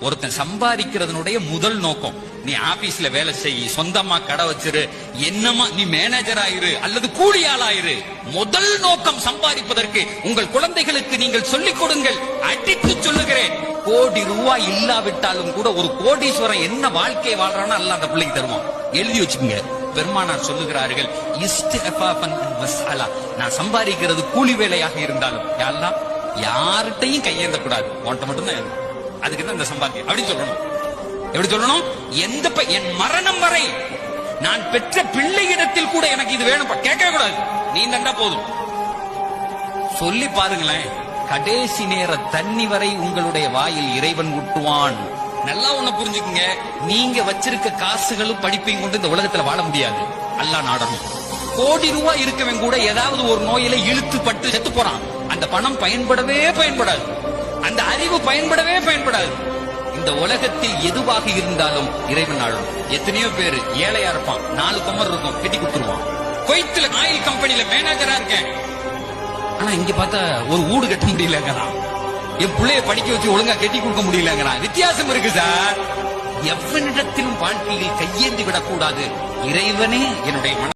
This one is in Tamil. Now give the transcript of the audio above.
ஒருத்தன் சம்பாதிக்கிறதுனுடைய முதல் நோக்கம், நீ ஆபீஸ்ல வேலை செய், சொந்தமா கடை வச்சிரு, என்னமா நீ மேனேஜர் ஆயிரு அல்லது கூலியாள் ஆயிரு. முதல் நோக்கம் சம்பாதிப்பதற்கு உங்கள் குழந்தைகளுக்கு நீங்கள் சொல்லிக் கொடுங்கள். அடித்து சொல்லுகிறேன், கோடி ரூபாய் இல்லாவிட்டாலும் கூட ஒரு கோடீஸ்வரன் என்ன வாழ்க்கை வாழ்றான்னு அல்ல அந்த பிள்ளைக்கு தருவான். எழுதி வச்சுக்கோங்க. பெருமானார் சொல்லுகிறார்கள், நான் சம்பாதிக்கிறது கூலி வேலையாக இருந்தாலும் யார்கிட்டையும் கையேந்த கூடாது, உன்கிட்ட மட்டும்தான். அதுக்கு தான் இந்த சம்பாத்தியம் அப்படின்னு சொல்லணும். எப்படி சொல்லணும்? என் மரணம் வரை நான் பெற்ற பிள்ளையிடத்தில் கூட எனக்கு இது வேணும் கேட்க கூடாது, நீ தண்டா போதும். சொல்லி பாருங்களேன், கடைசி நேர தண்ணி வரை உங்களுடைய வாயில் இறைவன் ஊட்டுவான். நல்லா ஒண்ணு புரிஞ்சுக்குங்க, நீங்க வச்சிருக்க காசுகளும் படிப்பையும் கொண்டு இந்த உலகத்துல வாழ முடியாது. அல்லாஹ் நாடணும். கோடி ரூபாய் இருக்கவன் கூட ஏதாவது ஒரு நோயில இழுத்து பட்டு செத்து போறான். அந்த பணம் பயன்படவே பயன்படாது, அந்த அறிவு பயன்படவே பயன்படாது. இந்த உலகத்தில் எதுவாக இருந்தாலும் இறைவன் நாடும். எத்தனையோ பேர் ஏழையா இருப்பான், 4 கமர் இருக்கும், கட்டி கொடுத்துருவான். குவைத்துல ஆயில் கம்பெனில மேனேஜரா இருக்கேன், ஆனா இங்க பார்த்தா ஒரு வீடு கட்ட முடியலங்கிறான். என் பிள்ளைய படிக்க வச்சு ஒழுங்கா கட்டி கொடுக்க முடியலங்கிறான். வித்தியாசம் இருக்கு சார். எவனிடத்திலும் வாழ்க்கையில் கையேந்தி விடக்கூடாது. இறைவனே என்னுடைய